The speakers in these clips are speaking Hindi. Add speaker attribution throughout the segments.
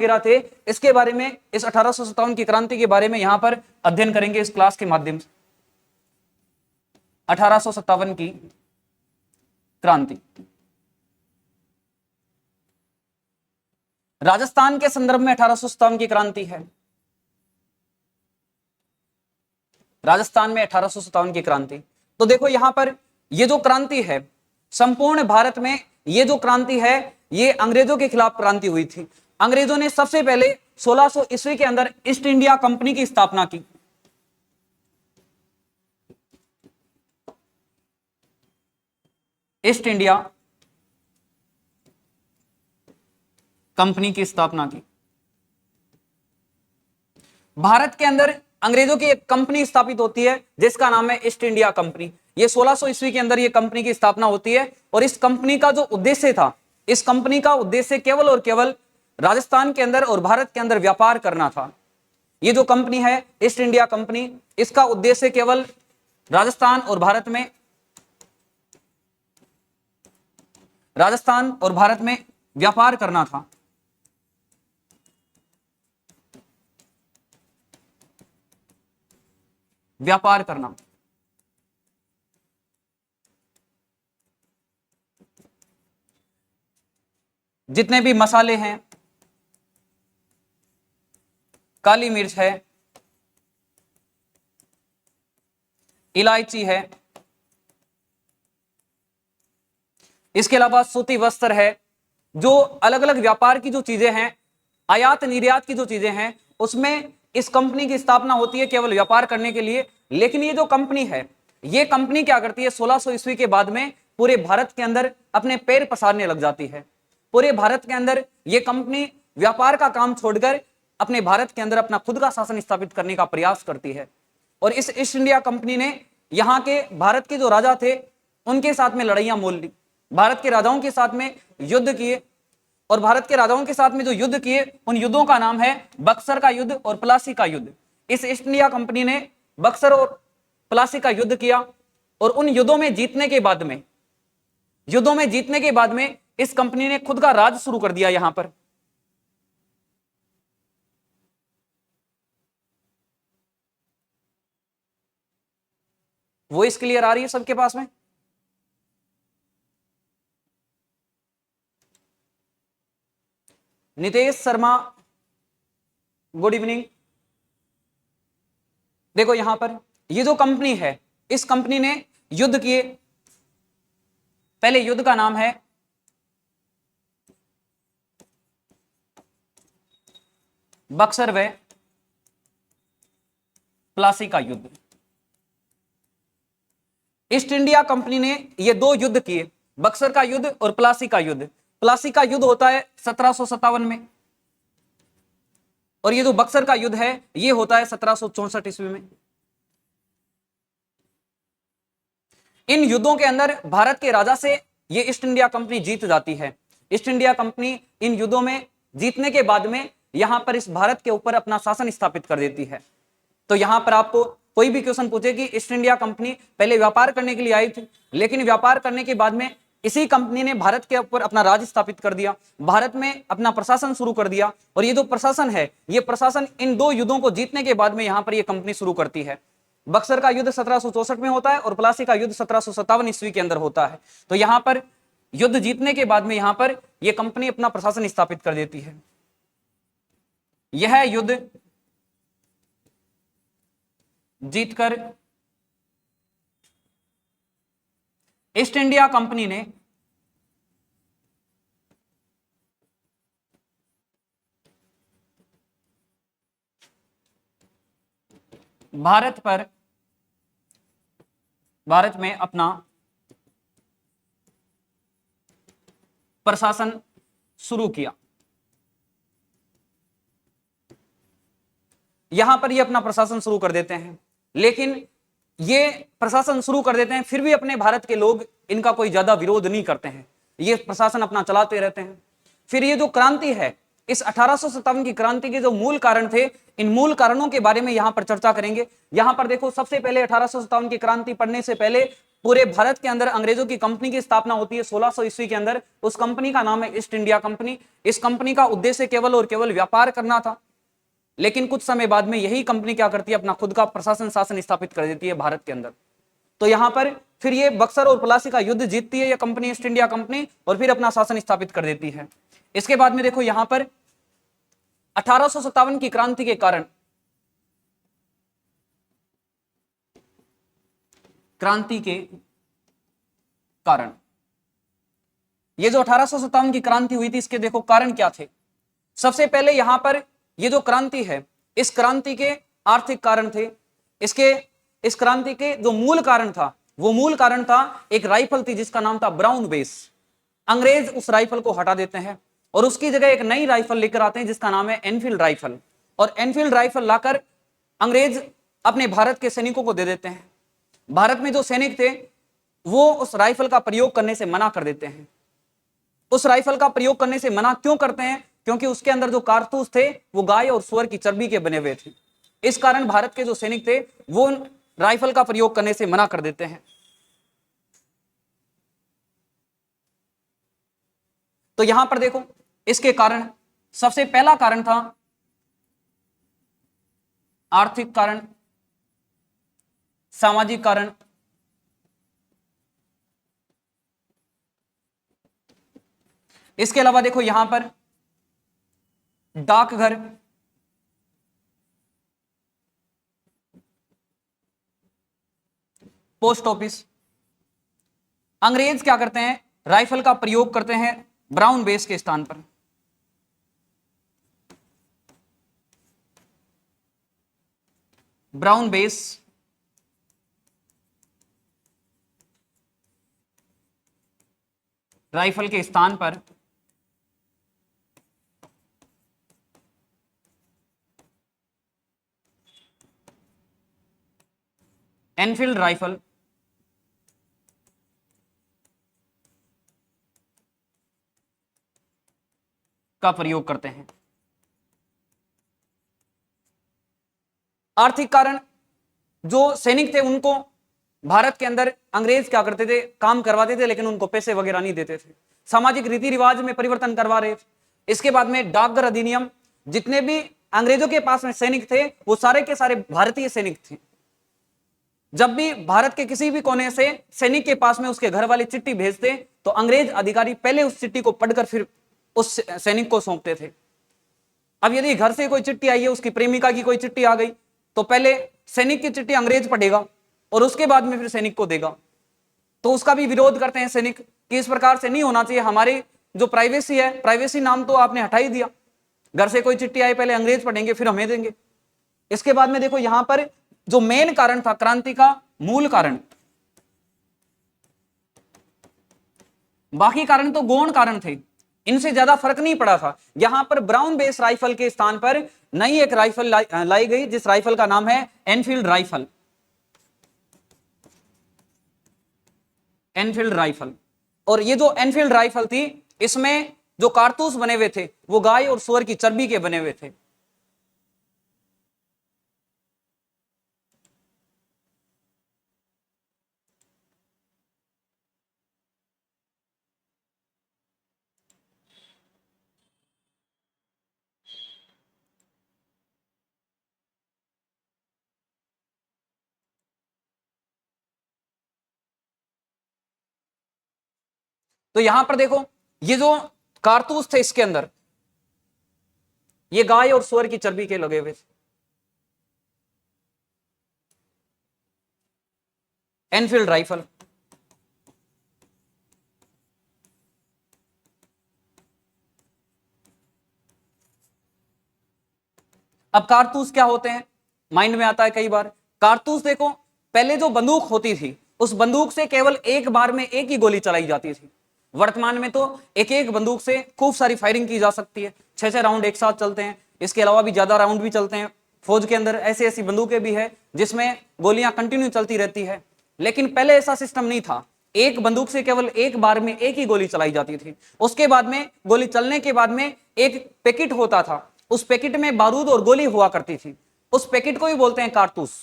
Speaker 1: वगैरह थे, इसके बारे में, इस 1857 की क्रांति के बारे में यहां पर अध्ययन करेंगे इस क्लास के माध्यम से। 1857 की क्रांति राजस्थान के संदर्भ में 1857 की क्रांति है। राजस्थान में 1857 की क्रांति, तो देखो यहां पर ये जो क्रांति है, संपूर्ण भारत में ये जो क्रांति है, ये अंग्रेजों के खिलाफ क्रांति हुई थी। अंग्रेजों ने सबसे पहले 1600 ईस्वी के अंदर ईस्ट इंडिया कंपनी की स्थापना की। ईस्ट इंडिया कंपनी की स्थापना की। भारत के अंदर अंग्रेजों की एक कंपनी स्थापित होती है जिसका नाम है ईस्ट इंडिया कंपनी। ये 1600 ईस्वी के अंदर ये कंपनी की स्थापना होती है और इस कंपनी का जो उद्देश्य था, इस कंपनी का उद्देश्य केवल और केवल राजस्थान के अंदर और भारत के अंदर व्यापार करना था। ये जो कंपनी है ईस्ट इंडिया कंपनी, इसका उद्देश्य केवल राजस्थान और भारत में व्यापार करना था। व्यापार करना। जितने भी मसाले हैं, काली मिर्च है, इलायची है, इसके अलावा सूती वस्त्र है, जो अलग अलग व्यापार की जो चीजें हैं, आयात निर्यात की जो चीजें हैं, उसमें इस कंपनी की स्थापना होती है केवल व्यापार करने के लिए। लेकिन ये जो कंपनी है, ये कंपनी क्या करती है, 1600 ईस्वी के बाद में पूरे भारत के अंदर अपने पैर पसारने लग जाती है। पूरे भारत के अंदर ये कंपनी व्यापार का काम छोड़कर अपने भारत के अंदर अपना खुद का शासन स्थापित करने का प्रयास करती है। और इस ईस्ट इंडिया कंपनी ने यहाँ के भारत के जो राजा थे उनके साथ में लड़ाइयां मोल ली, भारत के राजाओं के साथ में युद्ध किए, और भारत के राजाओं के साथ में जो युद्ध किए उन युद्धों का नाम है बक्सर का युद्ध और प्लासी का युद्ध। इस ईस्ट इंडिया कंपनी ने बक्सर और प्लासी का युद्ध किया और उन युद्धों में जीतने के बाद में इस कंपनी ने खुद का राज शुरू कर दिया। यहां पर वॉइस क्लियर आ रही है सबके पास में? Nitesh Sharma, good evening. देखो यहां पर ये जो कंपनी है, इस कंपनी ने युद्ध किए। पहले युद्ध का नाम है बक्सर व प्लासी का युद्ध। ईस्ट इंडिया कंपनी ने ये दो युद्ध किए, बक्सर का युद्ध और प्लासी का युद्ध। प्लासी का युद्ध होता है 1757 में और ये जो बक्सर का युद्ध है ये होता है 1764 ईस्वी में। इन युद्धों के अंदर भारत के राजा से ये ईस्ट इंडिया कंपनी जीत जाती है। ईस्ट इंडिया कंपनी इन युद्धों में जीतने के बाद में यहां पर इस भारत के ऊपर अपना शासन स्थापित कर देती है। तो यहां पर आपको कोई भी क्वेश्चन पूछे कि ईस्ट इंडिया कंपनी पहले व्यापार करने के लिए आई थी, लेकिन व्यापार करने के बाद में इसी कंपनी ने भारत के ऊपर अपना राज स्थापित कर दिया, भारत में अपना प्रशासन शुरू कर दिया। और ये जो प्रशासन है, ये प्रशासन इन दो युद्धों को जीतने के बाद में यहां पर ये कंपनी शुरू करती है। बक्सर का युद्ध 1764 में होता है और प्लासी का युद्ध 1757 ईस्वी के अंदर होता है। तो यहां पर युद्ध जीतने के बाद में यहां पर यह कंपनी अपना प्रशासन स्थापित कर देती है। यह युद्ध जीतकर ईस्ट इंडिया कंपनी ने भारत में अपना प्रशासन शुरू किया। यहां पर ये अपना प्रशासन शुरू कर देते हैं, लेकिन ये प्रशासन शुरू कर देते हैं फिर भी अपने भारत के लोग इनका कोई ज्यादा विरोध नहीं करते हैं, ये प्रशासन अपना चलाते रहते हैं। फिर ये जो क्रांति है, इस 1857 की क्रांति के जो मूल कारण थे, इन मूल कारणों के बारे में यहां पर चर्चा करेंगे। यहां पर देखो, सबसे पहले 1857 की क्रांति पढ़ने से पहले पूरे भारत के अंदर अंग्रेजों की कंपनी की स्थापना होती है 1600 ईस्वी के अंदर। उस कंपनी का नाम है ईस्ट इंडिया कंपनी। इस कंपनी का उद्देश्य केवल और केवल व्यापार करना था, लेकिन कुछ समय बाद में यही कंपनी क्या करती है, अपना खुद का प्रशासन शासन स्थापित कर देती है भारत के अंदर। तो यहां पर फिर ये बक्सर और प्लासी का युद्ध जीतती है ये कंपनी, ईस्ट इंडिया कंपनी, और फिर अपना शासन स्थापित कर देती है। इसके बाद में देखो यहां पर 1857 की क्रांति के कारण, ये जो 1857 की क्रांति हुई थी, इसके देखो कारण क्या थे। सबसे पहले यहां पर ये जो क्रांति है, इस क्रांति के आर्थिक कारण थे। इस क्रांति के जो मूल कारण था, वो मूल कारण था एक राइफल थी जिसका नाम था ब्राउन बेस। अंग्रेज उस राइफल को हटा देते हैं और उसकी जगह एक नई राइफल लेकर आते हैं जिसका नाम है एनफील्ड राइफल। और एनफील्ड राइफल लाकर अंग्रेज अपने भारत के सैनिकों को दे देते हैं। भारत में जो सैनिक थे वो उस राइफल का प्रयोग करने से मना कर देते हैं। उस राइफल का प्रयोग करने से मना क्यों करते हैं? क्योंकि उसके अंदर जो कारतूस थे वो गाय और सुअर की चर्बी के बने हुए थे। इस कारण भारत के जो सैनिक थे वो राइफल का प्रयोग करने से मना कर देते हैं। तो यहां पर देखो इसके कारण, सबसे पहला कारण था आर्थिक कारण, सामाजिक कारण, इसके अलावा देखो यहां पर डाकघर, पोस्ट ऑफिस। अंग्रेज क्या करते हैं, राइफल का प्रयोग करते हैं ब्राउन बेस के स्थान पर। ब्राउन बेस राइफल के स्थान पर एनफील्ड राइफल का प्रयोग करते हैं। आर्थिक कारण, जो सैनिक थे उनको भारत के अंदर अंग्रेज क्या करते थे, काम करवाते थे लेकिन उनको पैसे वगैरह नहीं देते थे। सामाजिक रीति रिवाज में परिवर्तन करवा रहे थे। इसके बाद में डाकघर अधिनियम, जितने भी अंग्रेजों के पास में सैनिक थे वो सारे के सारे भारतीय सैनिक थे। जब भी भारत के किसी भी कोने से सैनिक के पास में उसके घर वाले चिट्ठी भेजते तो अंग्रेज अधिकारी पहले उस चिट्ठी को पढ़कर फिर उस सैनिक को सौंपते थे। अब यदि घर से कोई चिट्ठी आई है, उसकी प्रेमिका की कोई चिट्ठी आ गई, तो पहले सैनिक की चिट्ठी अंग्रेज पढ़ेगा और उसके बाद में फिर सैनिक को देगा। तो उसका भी विरोध करते हैं सैनिक कि इस प्रकार से नहीं होना चाहिए, हमारी जो प्राइवेसी है, प्राइवेसी नाम तो आपने हटा ही दिया। घर से कोई चिट्ठी आई पहले अंग्रेज पढ़ेंगे फिर हमें देंगे। इसके बाद में देखो यहां पर जो मेन कारण था क्रांति का, मूल कारण, बाकी कारण तो गौण कारण थे, इनसे ज्यादा फर्क नहीं पड़ा था। यहां पर ब्राउन बेस राइफल के स्थान पर नई एक राइफल लाई गई जिस राइफल का नाम है एनफील्ड राइफल। एनफील्ड राइफल, और ये जो एनफील्ड राइफल थी इसमें जो कारतूस बने हुए थे वो गाय और सुअर की चर्बी के बने हुए थे। तो यहां पर देखो ये जो कारतूस थे इसके अंदर ये गाय और सुअर की चर्बी के लगे हुए थे। एनफील्ड राइफल, अब कारतूस क्या होते हैं माइंड में आता है कई बार। कारतूस देखो, पहले जो बंदूक होती थी उस बंदूक से केवल एक बार में एक ही गोली चलाई जाती थी। वर्तमान में तो एक एक बंदूक से खूब सारी फायरिंग की जा सकती है, 6-6 राउंड एक साथ चलते हैं। इसके अलावा भी ज्यादा राउंड भी चलते हैं। फौज के अंदर ऐसी ऐसी बंदूकें भी है जिसमें गोलियां कंटिन्यू चलती रहती है। लेकिन पहले ऐसा सिस्टम नहीं था, एक बंदूक से केवल एक बार में एक ही गोली चलाई जाती थी। उसके बाद में गोली चलने के बाद में एक पैकेट होता था, उस पैकेट में बारूद और गोली हुआ करती थी, उस पैकेट को भी बोलते हैं कारतूस।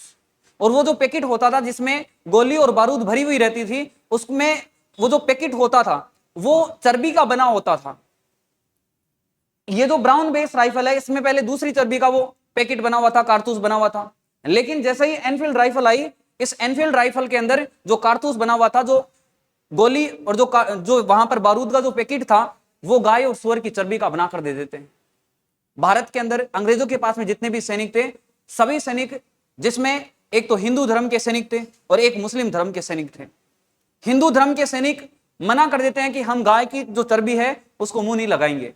Speaker 1: और वो जो पैकेट होता था जिसमें गोली और बारूद भरी हुई रहती थी, उसमें वो जो पैकेट होता था वो चर्बी का बना होता था। ये जो ब्राउन बेस राइफल है इसमें पहले दूसरी चर्बी का वो पैकेट बना हुआ था, कारतूस बना हुआ था। लेकिन जैसे ही एनफील्ड राइफल आई, इस एनफील्ड राइफल के अंदर जो कारतूस बना हुआ था, जो गोली और जो वहां पर बारूद का जो पैकेट था, वो गाय और सुअर की चर्बी का बनाकर दे देते हैं। भारत के अंदर अंग्रेजों के पास में जितने भी सैनिक थे, सभी सैनिक, जिसमें एक तो हिंदू धर्म के सैनिक थे और एक मुस्लिम धर्म के सैनिक थे। हिंदू धर्म के सैनिक मना कर देते हैं कि हम गाय की जो चर्बी है उसको मुंह नहीं लगाएंगे।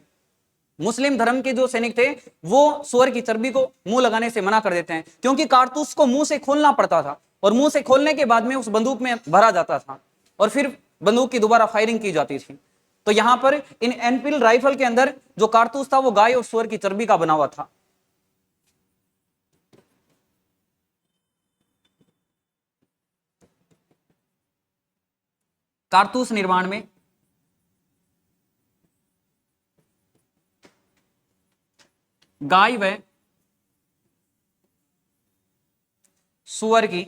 Speaker 1: मुस्लिम धर्म के जो सैनिक थे वो सुअर की चर्बी को मुंह लगाने से मना कर देते हैं, क्योंकि कारतूस को मुंह से खोलना पड़ता था और मुंह से खोलने के बाद में उस बंदूक में भरा जाता था और फिर बंदूक की दोबारा फायरिंग की जाती थी। तो यहां पर इन एनफील्ड राइफल के अंदर जो कारतूस था वो गाय और सुअर की चर्बी का बना हुआ था। कारतूस निर्माण में गाय व सुअर की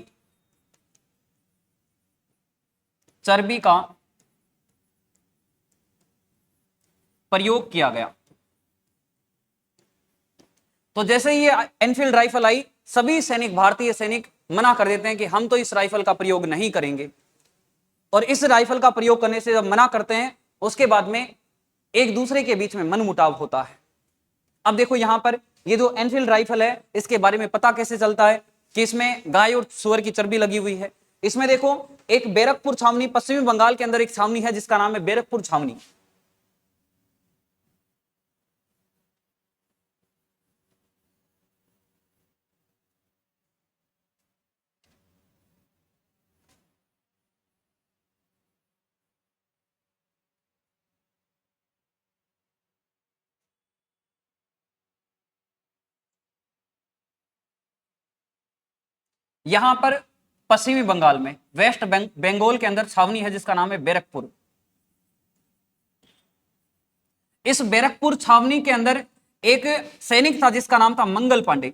Speaker 1: चर्बी का प्रयोग किया गया। तो जैसे ही ये एनफील्ड राइफल आई, सभी सैनिक, भारतीय सैनिक मना कर देते हैं कि हम तो इस राइफल का प्रयोग नहीं करेंगे। और इस राइफल का प्रयोग करने से जब मना करते हैं, उसके बाद में एक दूसरे के बीच में मनमुटाव होता है। अब देखो यहां पर ये जो एनफील्ड राइफल है, इसके बारे में पता कैसे चलता है कि इसमें गाय और सुअर की चर्बी लगी हुई है। इसमें देखो एक बैरकपुर छावनी, पश्चिमी बंगाल के अंदर एक छावनी है जिसका नाम है बैरकपुर छावनी। यहां पर पश्चिमी बंगाल में वेस्ट बंगाल के अंदर छावनी है जिसका नाम है बैरकपुर। इस बैरकपुर छावनी के अंदर एक सैनिक था जिसका नाम था मंगल पांडे।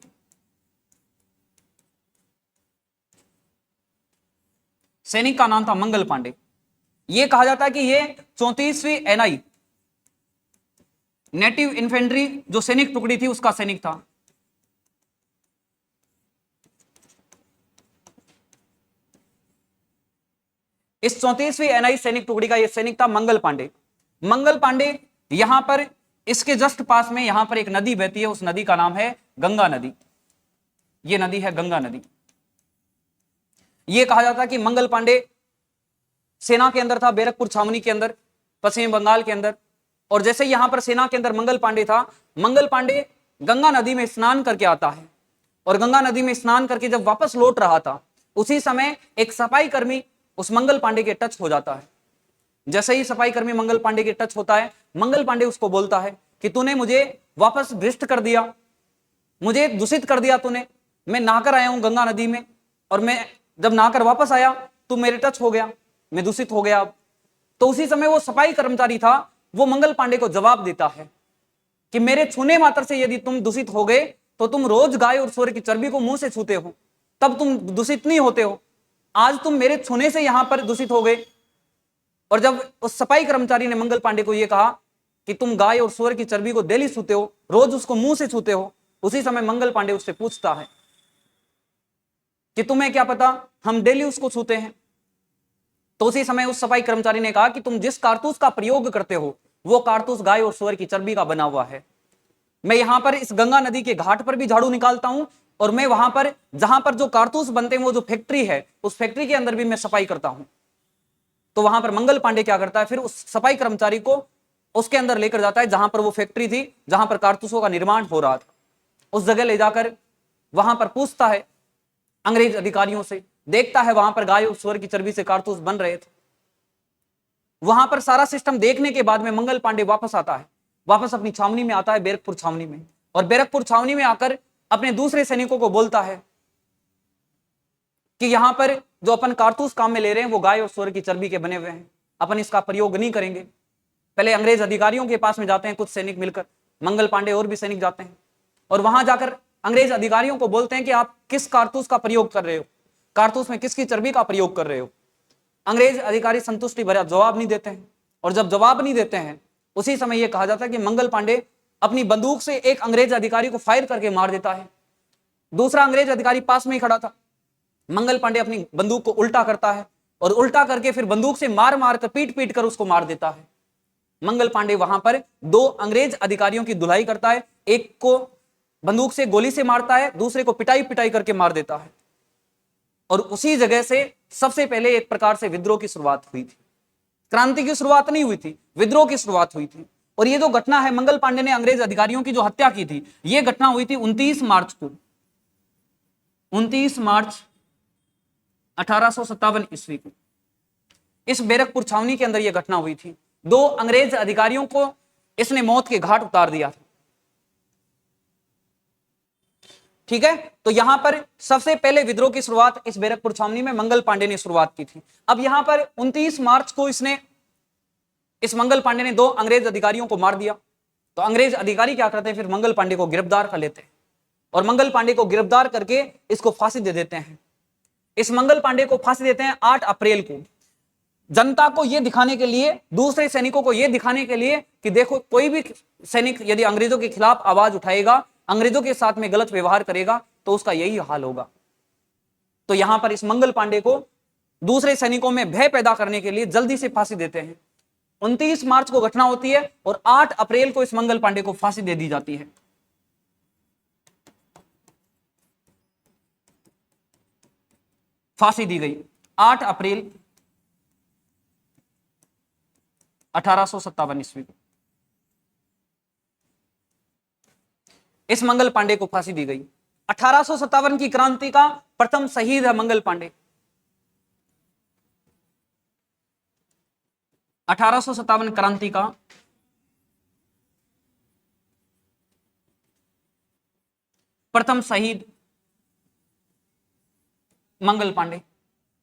Speaker 1: सैनिक का नाम था मंगल पांडे। यह कहा जाता है कि यह 34वीं एनआई नेटिव इन्फेंट्री जो सैनिक टुकड़ी थी उसका सैनिक था। इस 34वीं एनआई सैनिक टुकड़ी का यह सैनिक था मंगल पांडे। मंगल पांडे यहां पर इसके जस्ट पास में यहां पर एक नदी बहती है, उस नदी का नाम है गंगा नदी। यह नदी है गंगा नदी। यह कहा जाता है कि मंगल पांडे सेना के अंदर था, बैरकपुर छावनी के अंदर, पश्चिमी बंगाल के अंदर। और जैसे यहां पर सेना के अंदर मंगल पांडे था, मंगल पांडे गंगा नदी में स्नान करके आता है और गंगा नदी में स्नान करके जब वापस लौट रहा था, उसी समय एक सफाई कर्मी उस मंगल पांडे के टच हो जाता है। जैसे ही सफाई कर्मी मंगल पांडे के टच होता है, मंगल पांडे उसको बोलता है कि तूने मुझे वापस भ्रष्ट कर दिया, मुझे दूषित कर दिया तूने। मैं नहाकर आया हूं गंगा नदी में और मैं जब नहाकर वापस आया तू मेरे टच हो गया, मैं दूषित हो गया। तो उसी समय वो सफाई कर्मचारी था, वो मंगल पांडे को जवाब देता है कि मेरे छूने मात्र से यदि तुम दूषित हो गए तो तुम रोज गाय और सूअर की चर्बी को मुंह से छूते हो, तब तुम दूषित नहीं होते हो। आज तुम मेरे छूने से यहां पर दूषित हो गए। और जब उस सफाई कर्मचारी ने मंगल पांडे को यह कहा कि तुम गाय और सूअर की चर्बी को डेली छूते हो, रोज उसको मुंह से छूते हो, उसी समय मंगल पांडे उससे पूछता है कि तुम्हें क्या पता हम डेली उसको छूते हैं। तो उसी समय उस सफाई कर्मचारी ने कहा कि तुम जिस कारतूस का प्रयोग करते हो वो कारतूस गाय और सूअर की चर्बी का बना हुआ है। मैं यहां पर इस गंगा नदी के घाट पर भी झाड़ू निकालता हूं और मैं वहां पर जहां पर जो कारतूस बनते हैं वो जो फैक्ट्री है उस फैक्ट्री के अंदर भी मैं सफाई करता हूं। तो वहां पर मंगल पांडे क्या करता है, फिर उस सफाई कर्मचारी को उसके अंदर लेकर जाता है जहां पर वो फैक्ट्री थी, जहां पर कारतूसों का निर्माण हो रहा था। उस जगह ले जाकर वहां पर पूछता है अंग्रेज अधिकारियों से, देखता है वहां पर गाय और सूअर की चर्बी से कारतूस बन रहे थे। वहां पर सारा सिस्टम देखने के बाद में मंगल पांडे वापस आता है, वापस अपनी छावनी में आता है, बैरकपुर छावनी में। और बैरकपुर छावनी में आकर अपने दूसरे सैनिकों को बोलता है कि यहां पर जो अपन कारतूस काम में ले रहे हैं वो गाय और सूअर की चर्बी के बने हुए हैं, अपन इसका प्रयोग नहीं करेंगे। पहले अंग्रेज अधिकारियों के पास में जाते हैं कुछ सैनिक मिलकर, मंगल पांडे और भी सैनिक जाते हैं और वहां जाकर अंग्रेज अधिकारियों को बोलते हैं कि आप किस कारतूस का प्रयोग कर रहे हो। कारतूस में किसकी चर्बी का प्रयोग कर रहे हो? अंग्रेज अधिकारी संतुष्टि भरा जवाब नहीं देते हैं, और जब जवाब नहीं देते हैं उसी समय यह कहा जाता है कि मंगल पांडे अपनी बंदूक से एक अंग्रेज अधिकारी को फायर करके मार देता है। दूसरा अंग्रेज अधिकारी पास में ही खड़ा था। मंगल पांडे अपनी बंदूक को उल्टा करता है और उल्टा करके फिर बंदूक से मार मार कर पीट पीट कर उसको मार देता है। मंगल पांडे वहां पर दो अंग्रेज अधिकारियों की धुलाई करता है, एक को बंदूक से गोली से मारता है, दूसरे को पिटाई पिटाई करके मार देता है। और उसी जगह से सबसे पहले एक प्रकार से विद्रोह की शुरुआत हुई थी। क्रांति की शुरुआत नहीं हुई थी, विद्रोह की शुरुआत हुई थी। और ये जो घटना है, मंगल पांडे ने अंग्रेज अधिकारियों की जो हत्या की थी, यह घटना हुई थी 29 मार्च को, 29 मार्च 1857 ईस्वी को। इस बैरकपुर छावनी के अंदर यह घटना हुई थी। दो अंग्रेज अधिकारियों को इसने मौत के घाट उतार दिया था। ठीक है, तो यहां पर सबसे पहले विद्रोह की शुरुआत इस बैरकपुर छावनी में मंगल पांडे ने शुरुआत की थी। अब यहां पर 29 मार्च को इस मंगल पांडे ने दो अंग्रेज अधिकारियों को मार दिया। तो अंग्रेज अधिकारी क्या करते हैं, फिर मंगल पांडे को गिरफ्तार कर लेते हैं और मंगल पांडे को गिरफ्तार करके इसको फांसी दे देते हैं। इस मंगल पांडे को फांसी देते हैं 8 अप्रैल को, जनता को यह दिखाने के लिए, दूसरे सैनिकों को यह दिखाने के लिए कि देखो, कोई भी सैनिक यदि अंग्रेजों के खिलाफ आवाज उठाएगा, अंग्रेजों के साथ में गलत व्यवहार करेगा, तो उसका यही हाल होगा। तो यहां पर इस मंगल पांडे को दूसरे सैनिकों में भय पैदा करने के लिए जल्दी से फांसी देते हैं। 29 मार्च को घटना होती है और 8 अप्रैल को इस मंगल पांडे को फांसी दे दी जाती है। फांसी दी गई 8 अप्रैल 1857 ईस्वी को। इस मंगल पांडे को फांसी दी गई। 1857 की क्रांति का प्रथम शहीद है मंगल पांडे। 1857 क्रांति का प्रथम शहीद मंगल पांडे।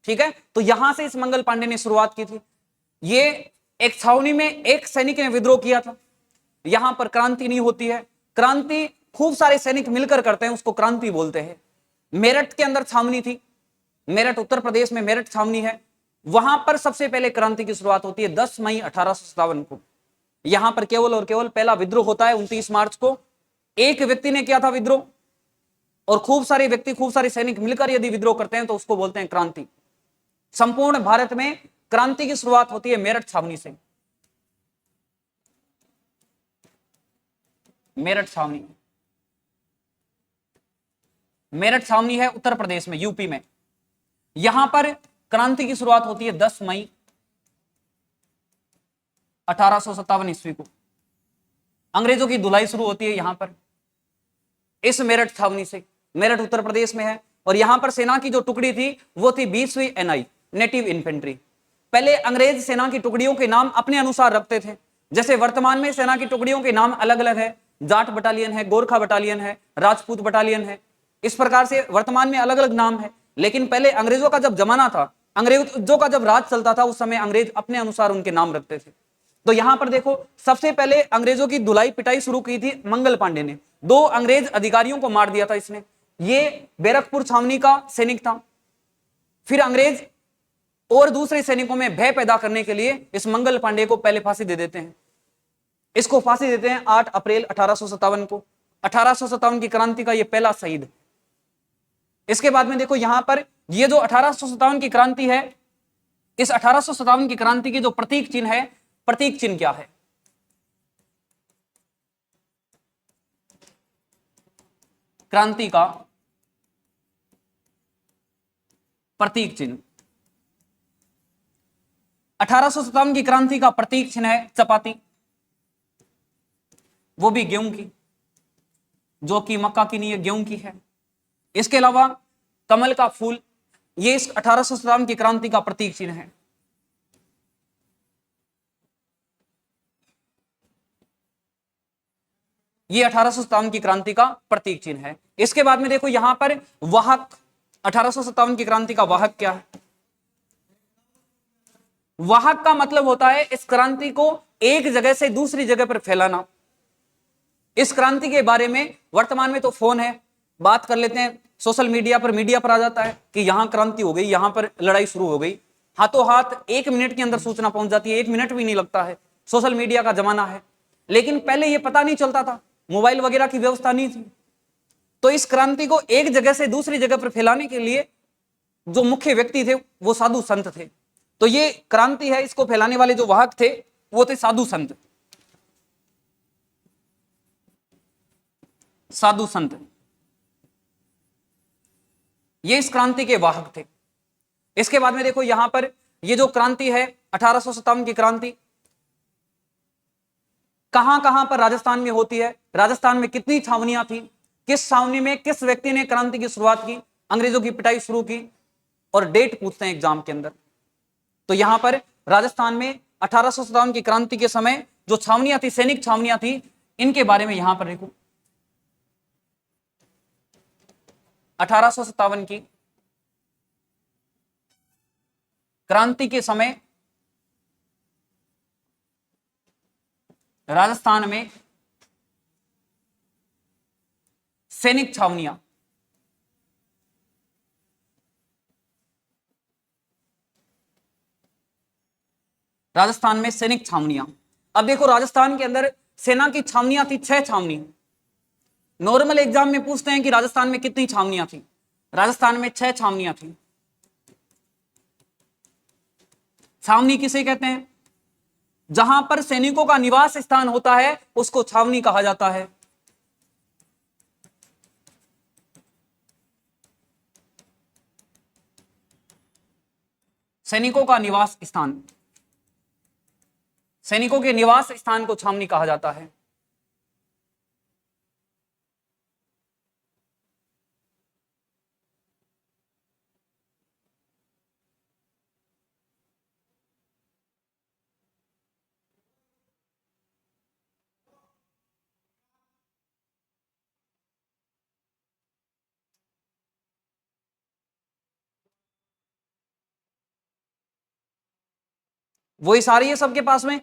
Speaker 1: ठीक है, तो यहां से इस मंगल पांडे ने शुरुआत की थी। ये एक छावनी में एक सैनिक ने विद्रोह किया था। यहां पर क्रांति नहीं होती है। क्रांति खूब सारे सैनिक मिलकर करते हैं, उसको क्रांति बोलते हैं। मेरठ के अंदर छावनी थी, मेरठ उत्तर प्रदेश में मेरठ छावनी है, वहां पर सबसे पहले क्रांति की शुरुआत होती है 10 मई 1857 को। यहां पर केवल और केवल पहला विद्रोह होता है 29 मार्च को। एक व्यक्ति ने किया था विद्रोह, और खूब सारे व्यक्ति, खूब सारे सैनिक मिलकर यदि विद्रोह करते हैं तो उसको बोलते हैं क्रांति। संपूर्ण भारत में क्रांति की शुरुआत होती है मेरठ छावनी से। मेरठ छावनी, मेरठ छावनी है उत्तर प्रदेश में, यूपी में। यहां पर क्रांति की शुरुआत होती है 10 मई 1857 ईस्वी को। अंग्रेजों की धुलाई शुरू होती है यहां पर इस मेरठ छावनी से। मेरठ उत्तर प्रदेश में है, और यहां पर सेना की जो टुकड़ी थी वो थी 20वीं NI, नेटिव इन्फेंट्री। पहले अंग्रेज सेना की टुकड़ियों के नाम अपने अनुसार रखते थे। जैसे वर्तमान में सेना की टुकड़ियों के नाम अलग अलग है, जाट बटालियन है, गोरखा बटालियन है, राजपूत बटालियन है, इस प्रकार से वर्तमान में अलग अलग नाम है। लेकिन पहले अंग्रेजों का जब जमाना था, अंग्रेजों का जब राज चलता था, उस समय अंग्रेज अपने अनुसार उनके नाम रखते थे। तो यहां पर देखो, सबसे पहले अंग्रेजों की धुलाई पिटाई शुरू की थी मंगल पांडे ने। 2 अंग्रेज अधिकारियों को मार दिया था इसने। ये बैरकपुर छावनी का सैनिक था। फिर अंग्रेज और दूसरे सैनिकों में भय पैदा करने के लिए इस मंगल पांडे को पहले फांसी दे देते हैं। इसको फांसी देते हैं 8 अप्रैल 1857 को। 1857 की क्रांति का यह पहला शहीद। इसके बाद में देखो, यहां पर ये जो 1857 की क्रांति है, इस 1857 की क्रांति की जो प्रतीक चिन्ह है, प्रतीक चिन्ह क्या है? क्रांति का प्रतीक चिन्ह 1857 की क्रांति का प्रतीक चिन्ह है चपाती, वो भी गेहूं की, जो कि मक्का की नहीं है, गेहूं की है। इसके अलावा कमल का फूल, ये इस 1857 की क्रांति का प्रतीक चिन्ह है। ये 1857 की क्रांति का प्रतीक चिन्ह है। इसके बाद में देखो, यहां पर वाहक, 1857 की क्रांति का वाहक क्या है? वाहक का मतलब होता है इस क्रांति को एक जगह से दूसरी जगह पर फैलाना। इस क्रांति के बारे में वर्तमान में तो फोन है, बात कर लेते हैं सोशल मीडिया पर आ जाता है कि यहां क्रांति हो गई, यहां पर लड़ाई शुरू हो गई, हाथों हाथ 1 मिनट के अंदर सूचना पहुंच जाती है, 1 मिनट भी नहीं लगता है। सोशल मीडिया का जमाना है। लेकिन पहले यह पता नहीं चलता था, मोबाइल वगैरह की व्यवस्था नहीं थी। तो इस क्रांति को एक जगह से दूसरी जगह पर फैलाने के लिए जो मुख्य व्यक्ति थे वो साधु संत थे। तो ये क्रांति है, इसको फैलाने वाले जो वाहक थे वो थे साधु संत। साधु संत ये इस क्रांति के वाहक थे। इसके बाद में देखो यहां पर ये जो क्रांति है 1857 की क्रांति कहां कहां पर राजस्थान में होती है, राजस्थान में कितनी छावनियां थी, किस छावनी में किस व्यक्ति ने क्रांति की शुरुआत की, अंग्रेजों की पिटाई शुरू की, और डेट पूछते हैं एग्जाम के अंदर। तो यहां पर राजस्थान में 1857 की क्रांति के समय जो छावनियां थी, सैनिक छावनियां थी, इनके बारे में यहां पर देखो 1857 की क्रांति के समय राजस्थान में सैनिक छावनियां, राजस्थान में सैनिक छावनियां। अब देखो राजस्थान के अंदर सेना की छावनियां थी 6 छावनी। नॉर्मल एग्जाम में पूछते हैं कि राजस्थान में कितनी छावनियां थी, राजस्थान में 6 छावनियां थी। छावनी किसे कहते हैं? जहां पर सैनिकों का निवास स्थान होता है उसको छावनी कहा जाता है। सैनिकों का निवास स्थान, सैनिकों के निवास स्थान को छावनी कहा जाता है। वही सारी है सबके पास में।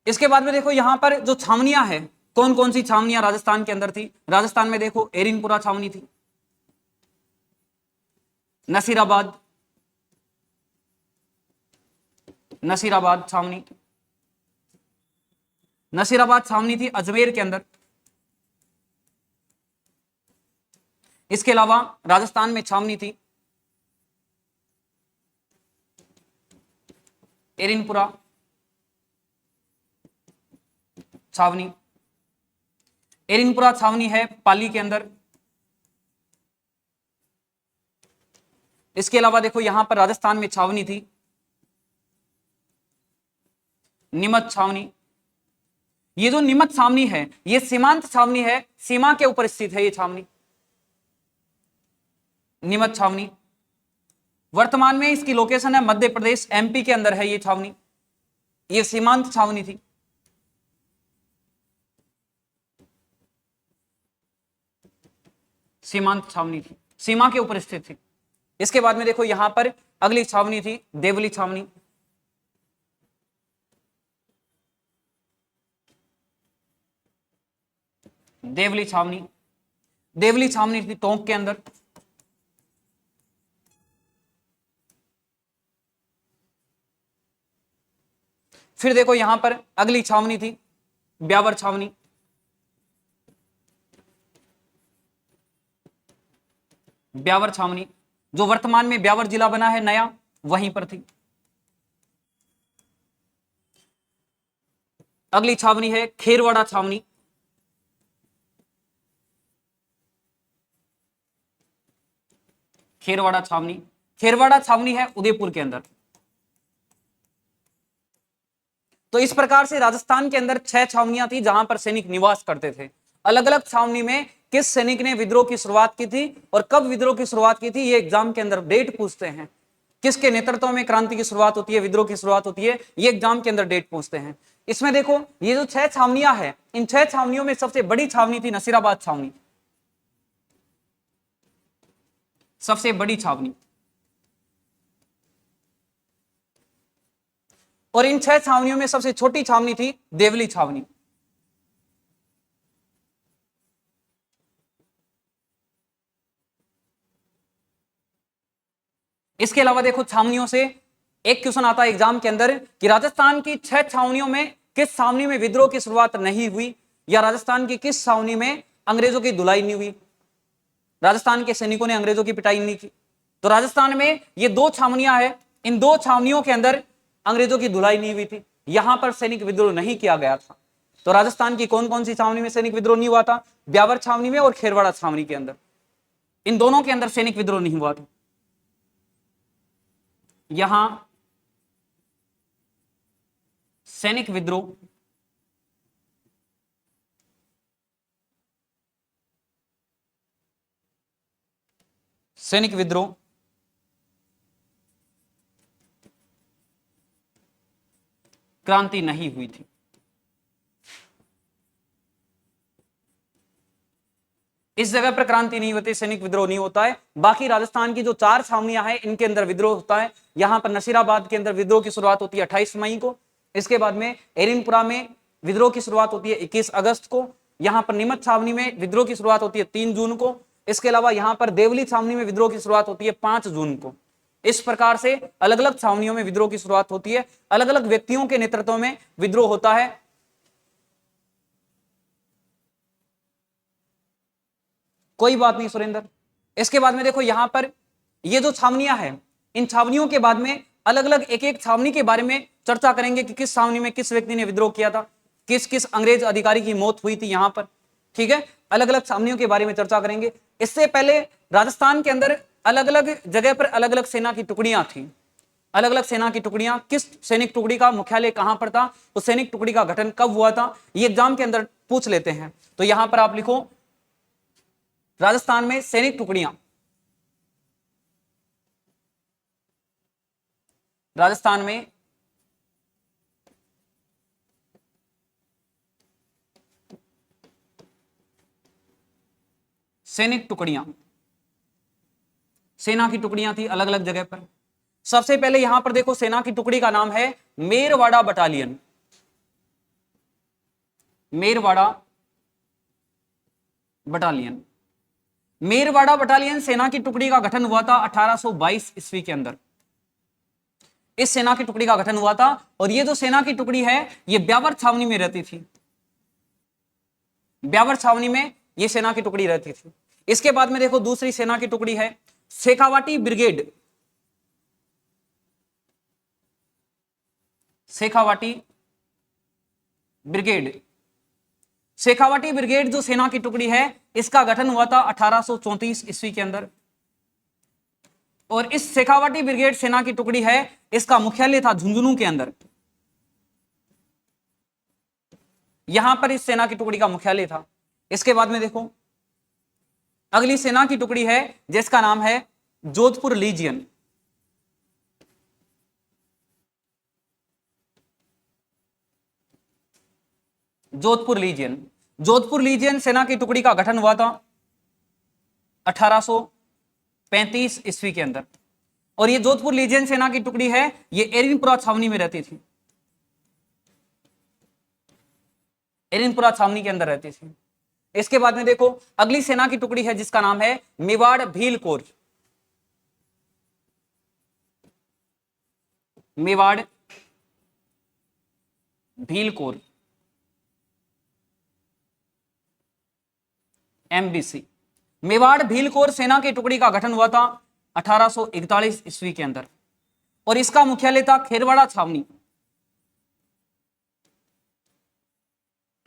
Speaker 1: इसके बाद में देखो यहां पर जो छावनियां हैं, कौन कौन सी छावनियां राजस्थान के अंदर थी। राजस्थान में देखो एरिनपुरा छावनी थी, नसीराबाद, नसीराबाद छावनी, नसीराबाद छावनी थी अजमेर के अंदर। इसके अलावा राजस्थान में छावनी थी एरिनपुरा छावनी। एरिनपुरा छावनी है पाली के अंदर। इसके अलावा देखो यहां पर राजस्थान में छावनी थी नीमच छावनी। ये जो नीमच छावनी है ये सीमांत छावनी है, सीमा के ऊपर स्थित है ये छावनी नीमच छावनी। वर्तमान में इसकी लोकेशन है मध्य प्रदेश एमपी के अंदर है ये छावनी। ये सीमांत छावनी थी। सीमांत छावनी थी, सीमा के ऊपर स्थित थी। इसके बाद में देखो यहां पर अगली छावनी थी देवली छावनी। देवली छावनी, देवली छावनी थी टोंक के अंदर। फिर देखो यहां पर अगली छावनी थी ब्यावर छावनी। ब्यावर छावनी जो वर्तमान में ब्यावर जिला बना है नया, वहीं पर थी। अगली छावनी है खेरवाड़ा छावनी। खेरवाड़ा छावनी, खेरवाड़ा छावनी है उदयपुर के अंदर। तो इस प्रकार से राजस्थान के अंदर 6 छावनियां थी जहां पर सैनिक निवास करते थे। अलग अलग छावनी में किस सैनिक ने विद्रोह की शुरुआत की थी और कब विद्रोह की शुरुआत की थी, ये एग्जाम के अंदर डेट पूछते हैं। किसके नेतृत्व में क्रांति की शुरुआत होती है, विद्रोह की शुरुआत होती है, ये एग्जाम के अंदर डेट पूछते हैं। इसमें देखो ये जो 6 छावनियां हैं, इन 6 छावनियों में सबसे बड़ी छावनी थी नसीराबाद छावनी। सबसे बड़ी छावनी। और इन 6 छावनियों में सबसे छोटी छावनी थी देवली छावनी। इसके अलावा देखो छावनियों से एक क्वेश्चन आता है एग्जाम के अंदर कि राजस्थान की 6 छावनियों में किस छावनी में विद्रोह की शुरुआत नहीं हुई, या राजस्थान की किस छावनी में अंग्रेजों की धुलाई नहीं हुई, राजस्थान के सैनिकों ने अंग्रेजों की पिटाई नहीं की। तो राजस्थान में ये 2 छावनियां हैं, इन 2 छावनियों के अंदर अंग्रेजों की धुलाई नहीं हुई थी, यहां पर सैनिक विद्रोह नहीं किया गया था। तो राजस्थान की कौन कौन सी छावनी में सैनिक विद्रोह नहीं हुआ था? ब्यावर छावनी में और खेरवाड़ा छावनी के अंदर, इन दोनों के अंदर सैनिक विद्रोह नहीं हुआ था। यहां सैनिक विद्रोह सैनिक विद्रोह क्रांति नहीं हुई थी। इस जगह पर क्रांति नहीं होती, सैनिक विद्रोह नहीं होता है। बाकी राजस्थान की जो 4 छावनियां हैं इनके अंदर विद्रोह होता है। यहां पर नसीराबाद के अंदर विद्रोह की शुरुआत होती है 28 मई को। इसके बाद में एरिनपुरा में विद्रोह की शुरुआत होती है 21 अगस्त को। यहां पर नीमच छावनी में विद्रोह की शुरुआत होती है 3 जून को। इसके अलावा यहां पर देवली छावनी में विद्रोह की शुरुआत होती है 5 जून को। इस प्रकार से अलग अलग छावनियों में विद्रोह की शुरुआत होती है, अलग अलग व्यक्तियों के नेतृत्व में विद्रोह होता है। कोई बात नहीं सुरेंद्र। इसके बाद में देखो यहां पर ये जो छावनियां हैं, इन छावनियों के बाद में अलग अलग एक एक छावनी के बारे में चर्चा करेंगे कि किस छावनी में किस व्यक्ति ने विद्रोह किया था, किस किस अंग्रेज अधिकारी की मौत हुई थी यहां पर। ठीक है, अलग अलग छावनियों के बारे में चर्चा करेंगे। इससे पहले राजस्थान के अंदर अलग अलग जगह पर अलग अलग सेना की टुकड़ियां थी। अलग अलग सेना की टुकड़ियां, किस सैनिक टुकड़ी का मुख्यालय कहां पर था, उस सैनिक टुकड़ी का गठन कब हुआ था, ये एग्जाम के अंदर पूछ लेते हैं। तो यहां पर आप लिखो राजस्थान में सैनिक टुकड़ियां, राजस्थान में सैनिक टुकड़ियां, सेना की टुकड़ियां थी अलग अलग जगह पर। सबसे पहले यहां पर देखो सेना की टुकड़ी का नाम है Merwara battalion. Merwara battalion, Merwara battalion सेना की टुकड़ी का गठन हुआ था 1822 ईस्वी के अंदर। इस सेना की टुकड़ी का गठन हुआ था। और ये जो सेना की टुकड़ी है ये ब्यावर छावनी में रहती थी। ब्यावर छावनी में ये सेना की टुकड़ी रहती थी। इसके बाद में देखो दूसरी सेना की टुकड़ी है Shekhawati brigade. Shekhawati brigade, Shekhawati brigade जो सेना की टुकड़ी है इसका गठन हुआ था 1834 ईस्वी के अंदर। और इस शेखावाटी ब्रिगेड सेना की टुकड़ी है, इसका मुख्यालय था झुंझुनू के अंदर। यहां पर इस सेना की टुकड़ी का मुख्यालय था। इसके बाद में देखो अगली सेना की टुकड़ी है जिसका नाम है Jodhpur lesion. Jodhpur lesion, Jodhpur lesion सेना की टुकड़ी का गठन हुआ था 1835 ईस्वी के अंदर। और ये जोधपुर लीजियन सेना की टुकड़ी है ये एरिनपुरा छावनी में रहती थी। एरिनपुरा छावनी के अंदर रहती थी। इसके बाद में देखो अगली सेना की टुकड़ी है जिसका नाम है Mewar Bhil core. Mewar Bhil core, MBC. Mewar Bhil core सेना की टुकड़ी का गठन हुआ था 1841 ईस्वी के अंदर। और इसका मुख्यालय था खेरवाड़ा छावनी।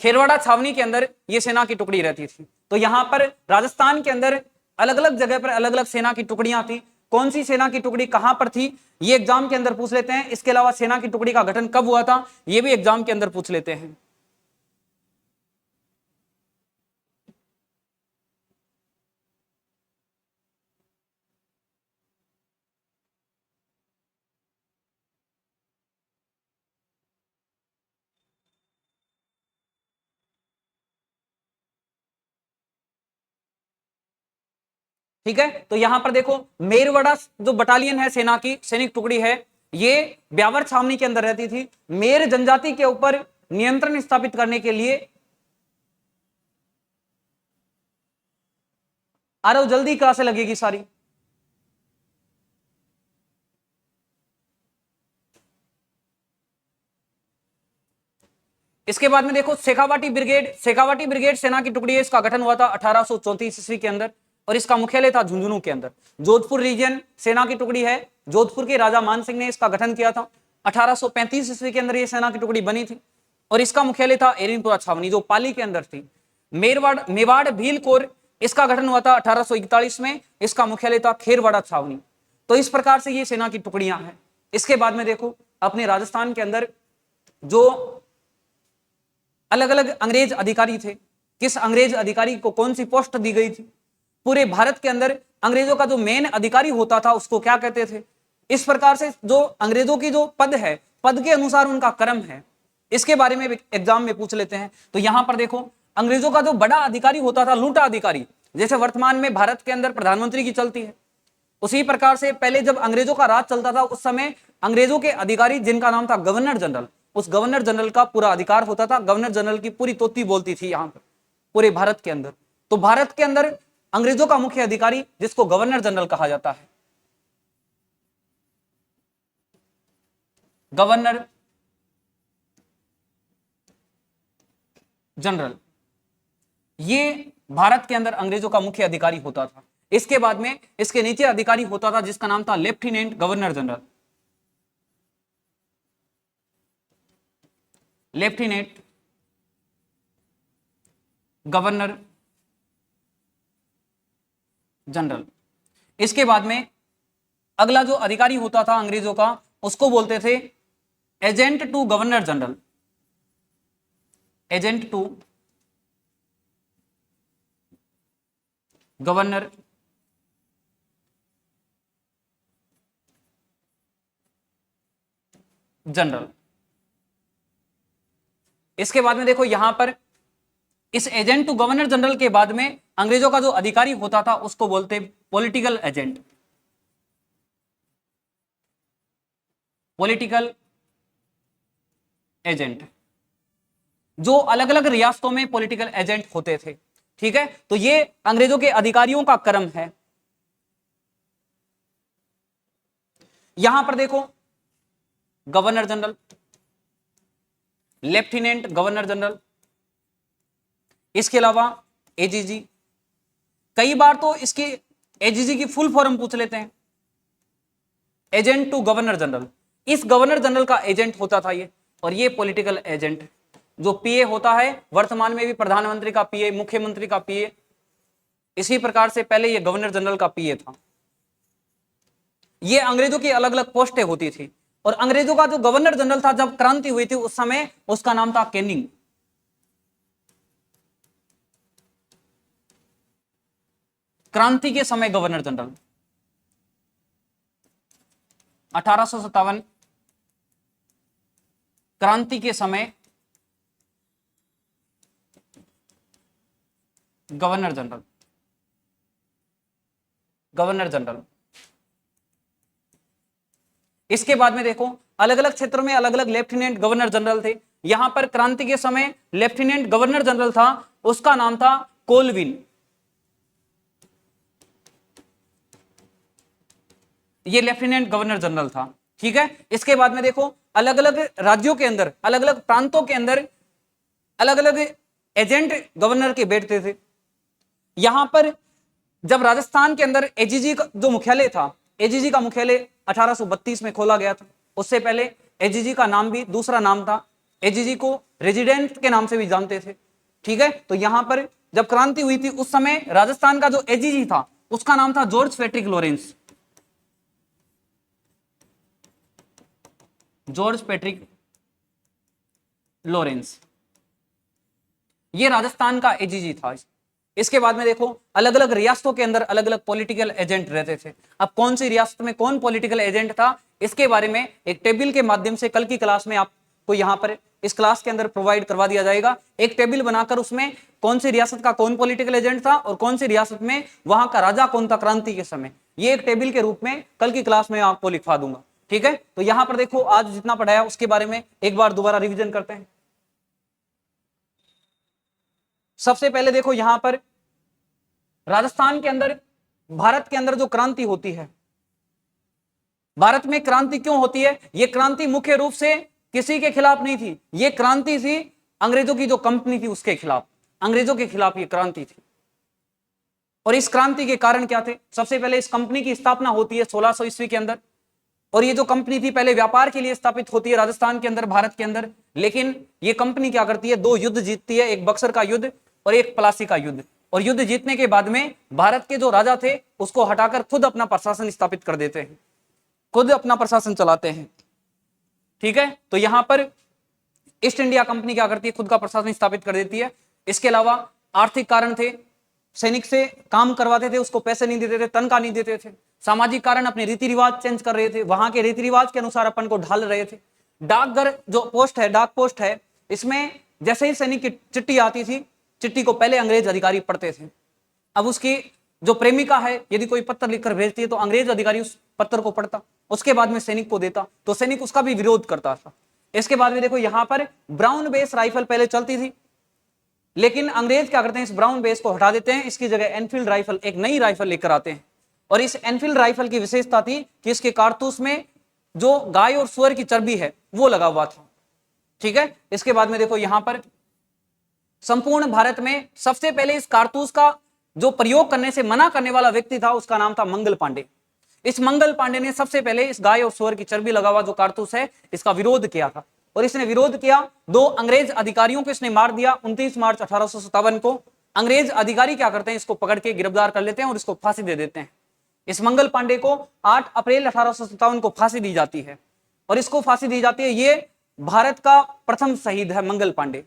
Speaker 1: खेरवाड़ा छावनी के अंदर यह सेना की टुकड़ी रहती थी। तो यहां पर राजस्थान के अंदर अलग अलग जगह पर अलग अलग सेना की टुकड़ियां थी। कौन सी सेना की टुकड़ी कहां पर थी ये एग्जाम के अंदर पूछ लेते हैं। इसके अलावा सेना की टुकड़ी का गठन कब हुआ था यह भी एग्जाम के अंदर पूछ लेते हैं। ठीक है, तो यहां पर देखो मेरवड़ा जो बटालियन है सेना की सैनिक टुकड़ी है, ये ब्यावर छावनी के अंदर रहती थी। मेर जनजाति के ऊपर नियंत्रण स्थापित करने के लिए, अरे जल्दी क्लासें लगेगी सारी। इसके बाद में देखो शेखावाटी ब्रिगेड, शेखावाटी ब्रिगेड सेना की टुकड़ी है, इसका गठन हुआ था 1834 ईस्वी के अंदर और इसका मुख्यालय था झुंझुनू के अंदर। जोधपुर रीजन सेना की टुकड़ी है, जोधपुर के राजा मान सिंह ने इसका गठन किया था। 1835 ईस्वी के अंदर यह सेना की टुकड़ी बनी थी और इसका मुख्यालय था एरिनपुरा छावनी जो पाली के अंदर थी। मेवाड़ भील कोर, इसका गठन हुआ था 1841 में, इसका मुख्यालय था खेरवाड़ा छावनी। तो इस प्रकार से ये सेना की टुकड़ियां हैं। इसके बाद में देखो अपने राजस्थान के अंदर जो अलग अलग अंग्रेज अधिकारी थे, किस अंग्रेज अधिकारी को कौन सी पोस्ट दी गई थी, पूरे भारत के अंदर अंग्रेजों का जो मेन अधिकारी होता था उसको क्या कहते थे, इस प्रकार से जो अंग्रेजों की जो पद है, पद के अनुसार उनका क्रम है, इसके बारे में एग्जाम में पूछ लेते हैं। तो यहां पर देखो अंग्रेजों का जो बड़ा अधिकारी होता था लूटा अधिकारी, जैसे वर्तमान में भारत के अंदर प्रधानमंत्री की चलती है, उसी प्रकार से पहले जब अंग्रेजों का राज चलता था उस समय अंग्रेजों के अधिकारी जिनका नाम था गवर्नर जनरल, उस गवर्नर जनरल का पूरा अधिकार होता था। गवर्नर जनरल की पूरी तोती बोलती थी यहां पर पूरे भारत के अंदर। तो भारत के अंदर अंग्रेजों का मुख्य अधिकारी जिसको गवर्नर जनरल कहा जाता है, गवर्नर जनरल, ये भारत के अंदर अंग्रेजों का मुख्य अधिकारी होता था। इसके बाद में इसके नीचे अधिकारी होता था जिसका नाम था lieutenant governor general, lieutenant governor general. इसके बाद में अगला जो अधिकारी होता था अंग्रेजों का उसको बोलते थे agent to governor general, agent to governor general. इसके बाद में देखो यहां पर इस एजेंट टू गवर्नर जनरल के बाद में अंग्रेजों का जो अधिकारी होता था उसको बोलते पॉलिटिकल एजेंट, पॉलिटिकल एजेंट, जो अलग अलग रियासतों में पॉलिटिकल एजेंट होते थे। ठीक है, तो ये अंग्रेजों के अधिकारियों का क्रम है। यहां पर देखो governor general, lieutenant governor general, इसके अलावा एजीजी। कई बार तो इसकी एजीजी की फुल फॉर्म पूछ लेते हैं, एजेंट टू गवर्नर जनरल। इस गवर्नर जनरल का एजेंट होता था ये, और ये पॉलिटिकल एजेंट जो पीए होता है, वर्तमान में भी प्रधानमंत्री का पीए, मुख्यमंत्री का पीए, इसी प्रकार से पहले ये गवर्नर जनरल का पीए था। ये अंग्रेजों की अलग अलग पोस्टें होती थी, और अंग्रेजों का जो गवर्नर जनरल था जब क्रांति हुई थी उस समय उसका नाम था कैनिंग। क्रांति के समय गवर्नर जनरल 1857, क्रांति के समय गवर्नर जनरल, गवर्नर जनरल। इसके बाद में देखो अलग अलग क्षेत्रों में अलग अलग लेफ्टिनेंट गवर्नर जनरल थे। यहां पर क्रांति के समय लेफ्टिनेंट गवर्नर जनरल था, उसका नाम था कोलविन। ये लेफ्टिनेंट गवर्नर जनरल था। ठीक है, इसके बाद में देखो अलग अलग राज्यों के अंदर, अलग अलग प्रांतों के अंदर अलग अलग एजेंट गवर्नर के बैठते थे। यहां पर जब राजस्थान के अंदर एजीजी का जो मुख्यालय था, एजीजी का मुख्यालय 1832 में खोला गया था। उससे पहले एजीजी का नाम भी दूसरा नाम था, एजीजी को रेजिडेंट के नाम से भी जानते थे। ठीक है, तो यहां पर जब क्रांति हुई थी उस समय राजस्थान का जो एजीजी था उसका नाम था George Patrick Lawrence, George Patrick Lawrence, ये राजस्थान का एजीजी था। इसके बाद में देखो अलग अलग रियासतों के अंदर अलग अलग पॉलिटिकल एजेंट रहते थे। अब कौन सी रियासत में कौन पॉलिटिकल एजेंट था इसके बारे में एक टेबल के माध्यम से कल की क्लास में आप आपको यहाँ पर इस क्लास के अंदर प्रोवाइड करवा दिया जाएगा। एक टेबल बनाकर उसमें कौन सी रियासत का कौन पॉलिटिकल एजेंट था और कौन सी रियासत में वहां का राजा कौन था क्रांति के समय, ये एक टेबल के रूप में कल की क्लास में आपको लिखवा दूंगा। ठीक है, तो यहां पर देखो आज जितना पढ़ाया उसके बारे में एक बार दोबारा रिवीजन करते हैं। सबसे पहले देखो यहां पर राजस्थान के अंदर, भारत के अंदर जो क्रांति होती है, भारत में क्रांति क्यों होती है? यह क्रांति मुख्य रूप से किसी के खिलाफ नहीं थी, यह क्रांति थी अंग्रेजों की जो कंपनी थी उसके खिलाफ, अंग्रेजों के खिलाफ यह क्रांति थी। और इस क्रांति के कारण क्या थे? सबसे पहले इस कंपनी की स्थापना होती है 1600 ईस्वी के अंदर, और ये जो कंपनी थी पहले व्यापार के लिए स्थापित होती है राजस्थान के अंदर, भारत के अंदर। लेकिन ये कंपनी क्या करती है, दो युद्ध जीतती है, एक बक्सर का युद्ध और एक प्लासी का युद्ध। और युद्ध जीतने के बाद में भारत के जो राजा थे उसको हटाकर खुद अपना प्रशासन स्थापित कर देते हैं, खुद अपना प्रशासन चलाते हैं। ठीक है, तो यहां पर ईस्ट इंडिया कंपनी क्या करती है, खुद का प्रशासन स्थापित कर देती है। इसके अलावा आर्थिक कारण थे, सैनिक से काम करवाते थे, उसको पैसे नहीं देते थे, तनख्वाह नहीं देते थे। सामाजिक कारण, अपने रीति रिवाज चेंज कर रहे थे, वहां के रीति रिवाज के अनुसार अपन को ढाल रहे थे। डाकघर जो पोस्ट है, डाक पोस्ट है, इसमें जैसे ही सैनिक की चिट्ठी आती थी, चिट्ठी को पहले अंग्रेज अधिकारी पढ़ते थे। अब उसकी जो प्रेमिका है यदि कोई पत्र लिखकर भेजती है तो अंग्रेज अधिकारी उस पत्र को पढ़ता, उसके बाद में सैनिक को देता, तो सैनिक उसका भी विरोध करता था। इसके बाद में देखो यहां पर ब्राउन बेस राइफल पहले चलती थी, लेकिन अंग्रेज क्या करते हैं, इस ब्राउन बेस को हटा देते हैं, इसकी जगह एनफील्ड राइफल, एक नई राइफल लेकर आते हैं। और इस एनफील्ड राइफल की विशेषता थी कि इसके कारतूस में जो गाय और सुअर की चर्बी है वो लगा हुआ था। ठीक है, इसके बाद में देखो यहां पर संपूर्ण भारत में सबसे पहले इस कारतूस का जो प्रयोग करने से मना करने वाला व्यक्ति था उसका नाम था मंगल पांडे। इस मंगल पांडे ने सबसे पहले इस गाय और सुअर की चर्बी लगा हुआ जो कारतूस है इसका विरोध किया था। और इसने विरोध किया, दो अंग्रेज अधिकारियों को इसने मार दिया। 29 मार्च 1857 को अंग्रेज अधिकारी क्या करते हैं, इसको पकड़ के गिरफ्तार कर लेते हैं और इसको फांसी दे देते हैं। इस मंगल पांडे को 8 अप्रैल 1857 को फांसी दी जाती है, और इसको फांसी दी जाती है, ये भारत का प्रथम शहीद है मंगल पांडे।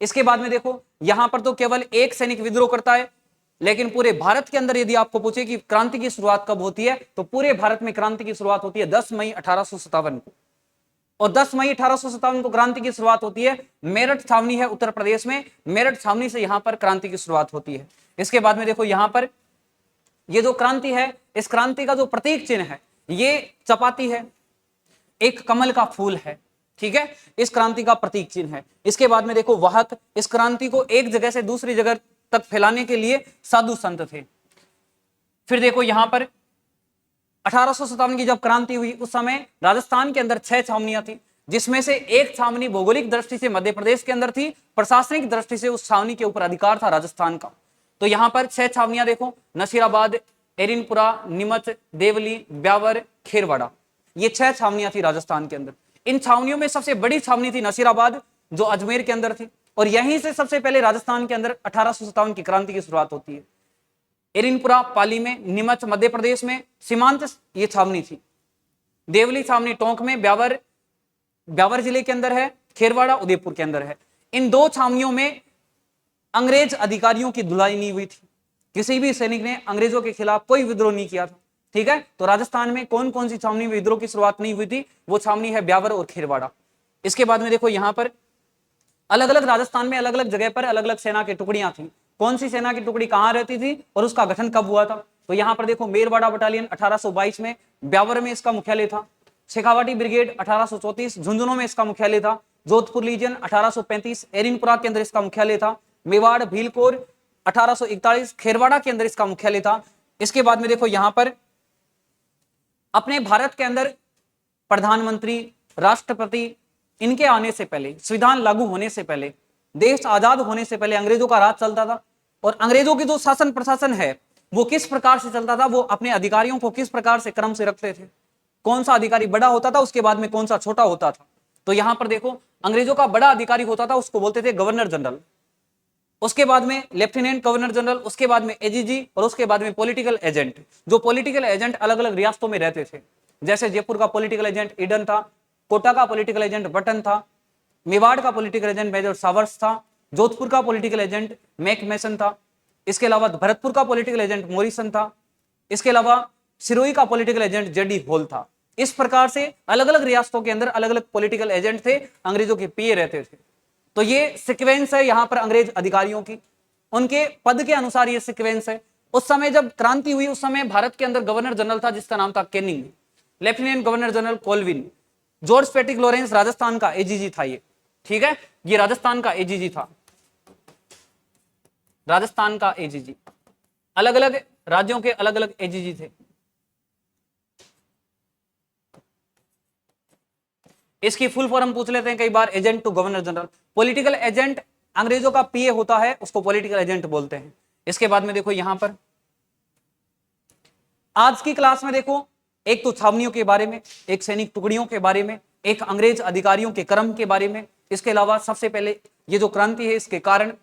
Speaker 1: इसके बाद में देखो यहां पर तो केवल एक सैनिक विद्रोह करता है, लेकिन पूरे भारत के अंदर यदि आपको पूछे कि क्रांति की शुरुआत कब होती है, तो पूरे भारत में क्रांति की शुरुआत होती है 10 मई 1857 को। और 10 मई 1857 को क्रांति की शुरुआत होती है, मेरठ छावनी है उत्तर प्रदेश में, मेरठ छावनी से यहां पर क्रांति की शुरुआत होती है। इसके बाद में देखो यहां पर ये जो क्रांति है, इस क्रांति का जो प्रतीक चिन्ह है ये चपाती है, एक कमल का फूल है। ठीक है, इस क्रांति का प्रतीक चिन्ह है। इसके बाद में देखो वाहक, इस क्रांति को एक जगह से दूसरी जगह तक फैलाने के लिए साधु संत थे। फिर देखो यहां पर 1857 की जब क्रांति हुई उस समय राजस्थान के अंदर 6 छावनियां थी, जिसमें से एक छावनी भौगोलिक दृष्टि से मध्य प्रदेश के अंदर थी, प्रशासनिक दृष्टि से उस छावनी के ऊपर अधिकार था राजस्थान का। तो यहां पर 6 छावनियां देखो, नसीराबाद, एरिनपुरा, नीमच, देवली, ब्यावर, खेरवाड़ा, ये 6 छावनियां थी राजस्थान के अंदर। इन छावनियों में सबसे बड़ी छावनी थी नसीराबाद, जो अजमेर के अंदर थी, और यहीं से सबसे पहले राजस्थान के अंदर 1857 की क्रांति की शुरुआत होती है। एरिनपुरा पाली में, नीमच मध्य प्रदेश में, सीमांत ये छावनी थी। देवली छावनी टोंक में, ब्यावर जिले के अंदर है, खेरवाड़ा उदयपुर के अंदर है। इन 2 छावनियों में अंग्रेज अधिकारियों की धुलाई नहीं हुई थी, किसी भी सैनिक ने अंग्रेजों के खिलाफ कोई विद्रोह नहीं किया था। ठीक है, तो राजस्थान में कौन कौन सी छावनी में विद्रोह की शुरुआत नहीं हुई थी, वो छावनी है ब्यावर और खेरवाड़ा। इसके बाद में देखो यहां पर अलग अलग राजस्थान में अलग अलग जगह पर अलग अलग सेना की टुकड़ियां थी। कौन सी सेना की टुकड़ी कहां रहती थी और उसका गठन कब हुआ था, तो यहां पर देखो मेरवाड़ा बटालियन 1822 में ब्यावर में इसका मुख्यालय था, शेखावाटी ब्रिगेड 1834 झुंझुनू में इसका मुख्यालय था, जोधपुर लीजन 1835 एरिनपुरा के अंदर इसका मुख्यालय था, मेवाड़ भीलकोर 1841 खेरवाड़ा के अंदर इसका मुख्यालय था। इसके बाद में देखो यहां पर अपने भारत के अंदर प्रधानमंत्री, राष्ट्रपति, इनके आने से पहले, संविधान लागू होने से पहले, देश आजाद होने से पहले अंग्रेजों का राज चलता था। और अंग्रेजों की जो शासन प्रशासन है वो किस प्रकार से चलता था, वो अपने अधिकारियों को किस प्रकार से क्रम से रखते थे, कौन सा अधिकारी बड़ा होता था, उसके बाद में कौन सा छोटा होता था। तो यहां पर देखो अंग्रेजों का बड़ा अधिकारी होता था, उसको बोलते थे गवर्नर जनरल, उसके बाद में लेफ्टिनेंट गवर्नर जनरल, उसके बाद में एजीजी, और उसके बाद में पॉलिटिकल एजेंट। जो पॉलिटिकल एजेंट अलग अलग रियासतों में रहते थे, जैसे जयपुर का पॉलिटिकल एजेंट ईडन था, कोटा का पॉलिटिकल एजेंट बटन था, मेवाड़ का पॉलिटिकल एजेंट मेजर सावर्स था, जोधपुर का पॉलिटिकल एजेंट मैक मैसन था, इसके अलावा भरतपुर का पॉलिटिकल एजेंट मोरिसन था, इसके अलावा सिरोही का पॉलिटिकल एजेंट जेडी होल था। इस प्रकार से अलग अलग रियासतों के अंदर अलग अलग पॉलिटिकल एजेंट थे, अंग्रेजों के पीए रहते थे। तो ये सीक्वेंस है यहां पर अंग्रेज अधिकारियों की, उनके पद के अनुसार ये सीक्वेंस है। उस समय जब क्रांति हुई उस समय भारत के अंदर गवर्नर जनरल था जिसका नाम था Canning, lieutenant governor general Colvin, George Patrick Lawrence Rajasthan का एजीजी था ये, ठीक है, ये राजस्थान का एजीजी था, राजस्थान का एजीजी। अलग अलग राज्यों के अलग अलग एजीजी थे। इसकी फुल फॉर्म पूछ लेते हैं कई बार, agent to governor general. Political agent अंग्रेजों का पीए होता है, उसको पॉलिटिकल एजेंट बोलते हैं। इसके बाद में देखो यहां पर आज की क्लास में देखो, एक तो छावनियों के बारे में, एक सैनिक टुकड़ियों के बारे में, एक अंग्रेज अधिकारियों के क्रम के बारे में, इसके अलावा सबसे पहले ये जो क्रांति है इसके कारण,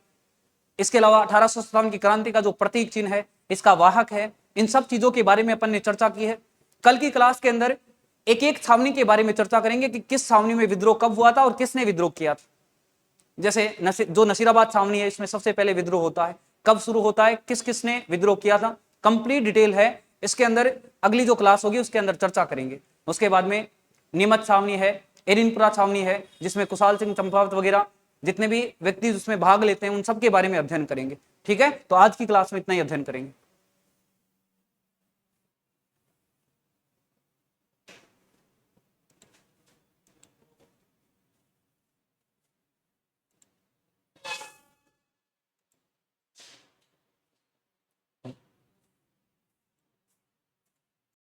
Speaker 1: इसके अलावा 1857 की क्रांति का जो प्रतीक चिन्ह है इसका वाहक है। इन सब चीजों के बारे में अपन ने चर्चा की है। कल की क्लास के अंदर एक एक छावनी के बारे में चर्चा करेंगे कि किस छावनी में विद्रोह कब हुआ था और किसने विद्रोह किया था। जैसे जो नसीराबाद छावनी है इसमें सबसे पहले विद्रोह होता है, कब शुरू होता है, किस किसने विद्रोह किया था, कंप्लीट डिटेल है इसके अंदर। अगली जो क्लास होगी उसके अंदर चर्चा करेंगे। उसके बाद में नीमच छावनी है, एरिनपुरा छावनी है जिसमें कुशाल सिंह चंपावत वगैरह जितने भी व्यक्ति उसमें भाग लेते हैं उन सब के बारे में अध्ययन करेंगे। ठीक है, तो आज की क्लास में इतना ही अध्ययन करेंगे।